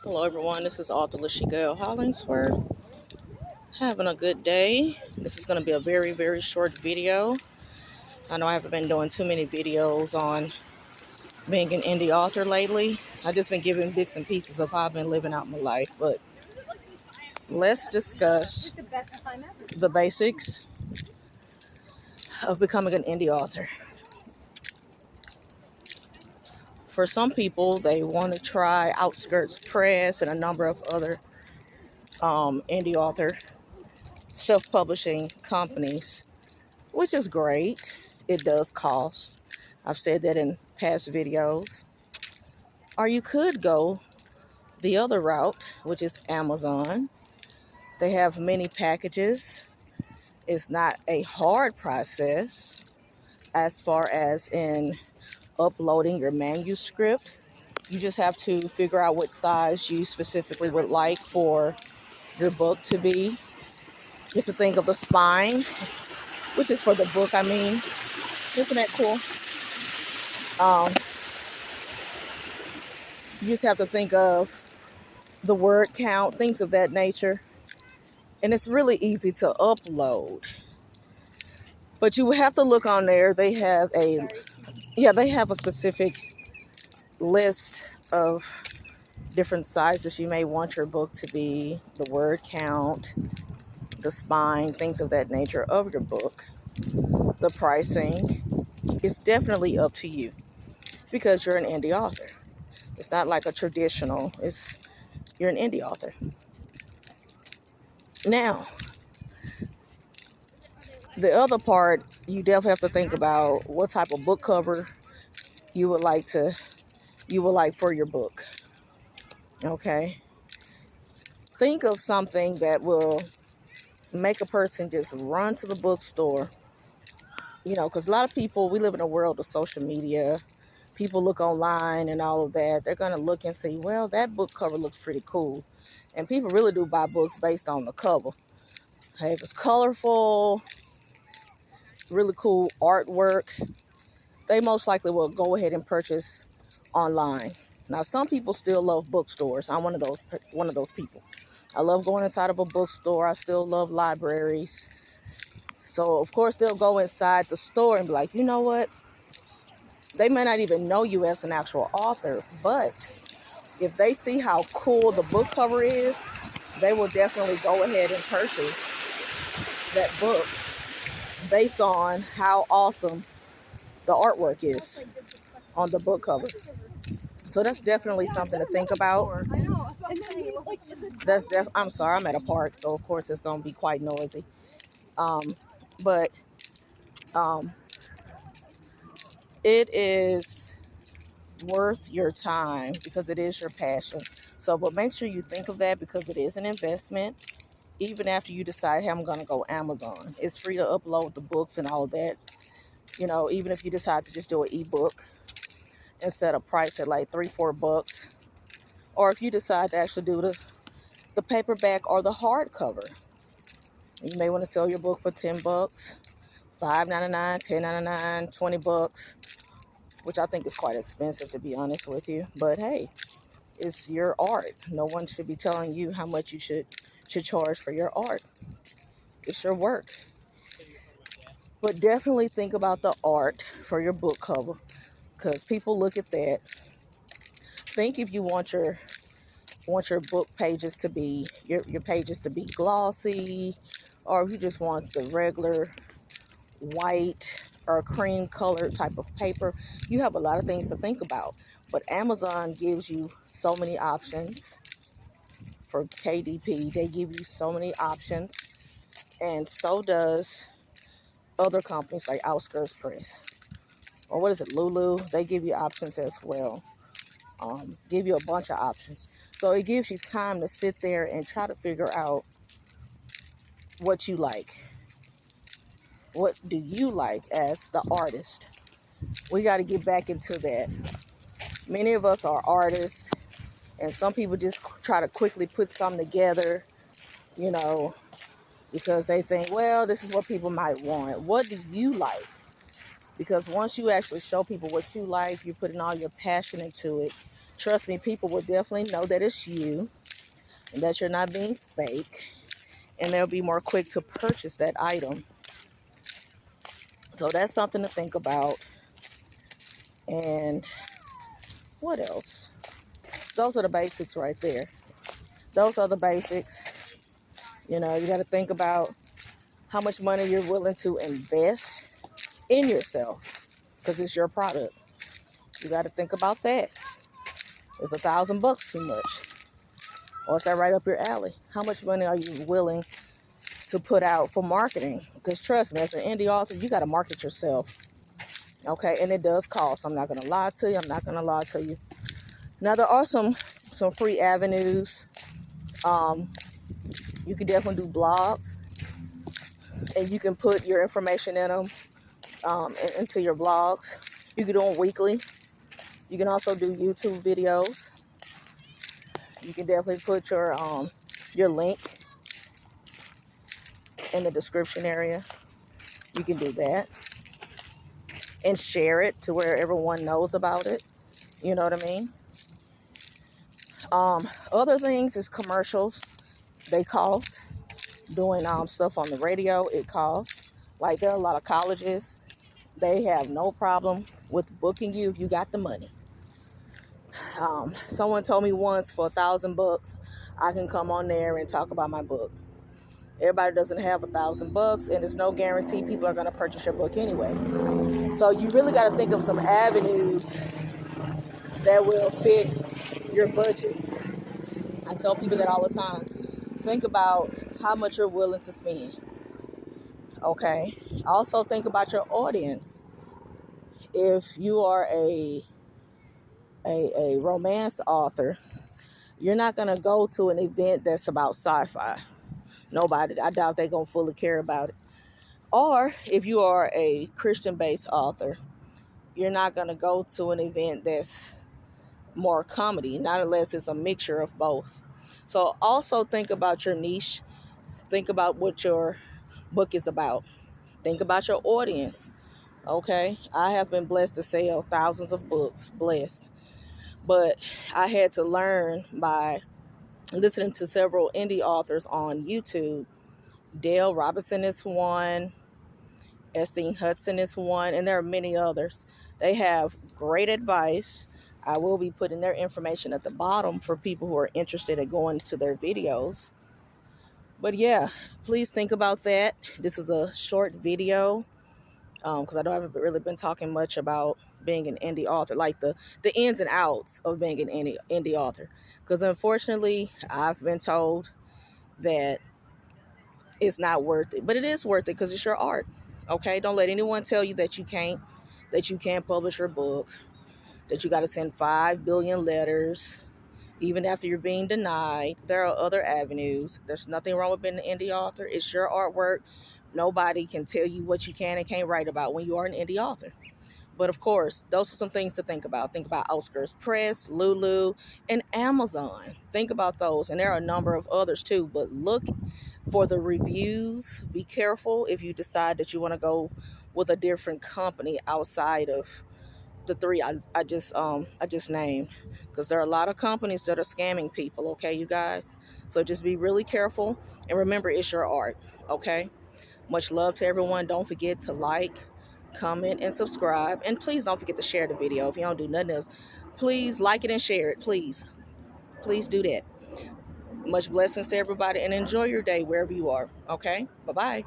Hello everyone, this is author Hollingsworth. Having a good day. This is going to be a very short video. I know I haven't been doing too many videos on being an indie author lately. I've just been giving bits and pieces of how I've been living out my life. But let's discuss the basics of becoming an indie author. For some people, they want to try Outskirts Press and a number of other indie author self-publishing companies, which is great. It does cost. I've said that in past videos. Or you could go the other route, which is Amazon. They have many packages. It's not a hard process as far as in uploading your manuscript. You just have to figure out what size you specifically would like for your book to be. You have to think of the spine, which is for the book, I mean. Isn't that cool? You just have to think of the word count, things of that nature. And it's really easy to upload. But you have to look on there. They have a specific list of different sizes you may want your book to be, the word count, the spine, things of that nature of your book. The pricing is definitely up to you because you're an indie author. It's not like a traditional, you're an indie author. Now, the other part, you definitely have to think about what type of book cover you would like for your book. Okay? Think of something that will make a person just run to the bookstore. Because a lot of people, we live in a world of social media. People look online and all of that. They're going to look and see, well, that book cover looks pretty cool. And people really do buy books based on the cover. Hey, if it's colorful, really cool artwork, they most likely will go ahead and purchase online. Now, some people still love bookstores. I'm one of those people. I love going inside of a bookstore. I still love libraries. So, of course, they'll go inside the store and be like, you know what? They may not even know you as an actual author, but if they see how cool the book cover is, they will definitely go ahead and purchase that book based on how awesome the artwork is on the book cover. So that's definitely something to think about. I'm sorry, I'm at a park, so of course it's going to be quite noisy. But it is worth your time because it is your passion. So, but make sure you think of that because it is an investment. Even after you decide, hey, I'm going to go Amazon, it's free to upload the books and all of that. Even if you decide to just do an ebook and set a price at like $3-4, or if you decide to actually do the paperback or the hardcover, you may want to sell your book for $10, $5.99, $10.99, $20, which I think is quite expensive to be honest with you. But hey, it's your art. No one should be telling you how much you should charge for your art. It's your work. But definitely think about the art for your book cover because people look at that. Think if you want your book pages to be your pages to be glossy, or if you just want the regular white or cream colored type of paper. You have a lot of things to think about. But Amazon gives you so many options. For KDP, they give you so many options, and so does other companies like Outskirts Press, or what is it, Lulu. They give you options as well. Give you a bunch of options. So it gives you time to sit there and try to figure out what you like. What do you like as the artist? We got to get back into that. Many of us are artists, and some people just try to quickly put something together, because they think, well, this is what people might want. What do you like? Because once you actually show people what you like, you're putting all your passion into it, Trust me, people will definitely know that it's you and that you're not being fake, and they'll be more quick to purchase that item. So that's something to think about. And what else? Those are the basics right there. Those are the basics. You know, you got to think about how much money you're willing to invest in yourself because it's your product. You got to think about that. Is $1,000 too much? Or is that right up your alley? How much money are you willing to put out for marketing? Because trust me, as an indie author, you got to market yourself. Okay, and it does cost. I'm not going to lie to you. Now, there are some free avenues. You can definitely do blogs, and you can put your information in them into your blogs. You can do them weekly. You can also do YouTube videos. You can definitely put your link in the description area. You can do that and share it to where everyone knows about it. You know what I mean? Other things is commercials. They cost. Doing stuff on the radio, it costs. Like, there are a lot of colleges. They have no problem with booking you if you got the money. Someone told me once, for $1,000, I can come on there and talk about my book. Everybody doesn't have $1,000, and there's no guarantee people are going to purchase your book anyway. So you really got to think of some avenues that will fit your budget. I tell people that all the time. Think about how much you're willing to spend. Okay. Also think about your audience. If you are a romance author, you're not going to go to an event that's about sci-fi. Nobody, I doubt they're going to fully care about it. Or if you are a Christian-based author, you're not going to go to an event that's more comedy, not unless it's a mixture of both. So also think about your niche. Think about what your book is about. Think about your audience. Okay, I have been blessed to sell thousands of books, blessed. But I had to learn by listening to several indie authors on YouTube. Dale Robertson is one. Huston is one. And there are many others. They have great advice. I will be putting their information at the bottom for people who are interested in going to their videos. But yeah, please think about that. This is a short video. Because I haven't really been talking much about being an indie author, like the ins and outs of being an indie author. Because unfortunately, I've been told that it's not worth it, but it is worth it because it's your art. Okay, don't let anyone tell you that you can't publish your book, that you got to send 5 billion letters, even after you're being denied. There are other avenues. There's nothing wrong with being an indie author. It's your artwork. Nobody can tell you what you can and can't write about when you are an indie author. But of course, those are some things to think about. Think about Outskirts Press, Lulu, and Amazon. Think about those. And there are a number of others too. But look for the reviews. Be careful if you decide that you want to go with a different company outside of the three I just named. Because there are a lot of companies that are scamming people, okay, you guys? So just be really careful. And remember, it's your art, okay? Much love to everyone. Don't forget to like, comment, and subscribe. And please don't forget to share the video. If you don't do nothing else, please like it and share it. Please do that. Much blessings to everybody, and enjoy your day wherever you are. Okay? Bye-bye.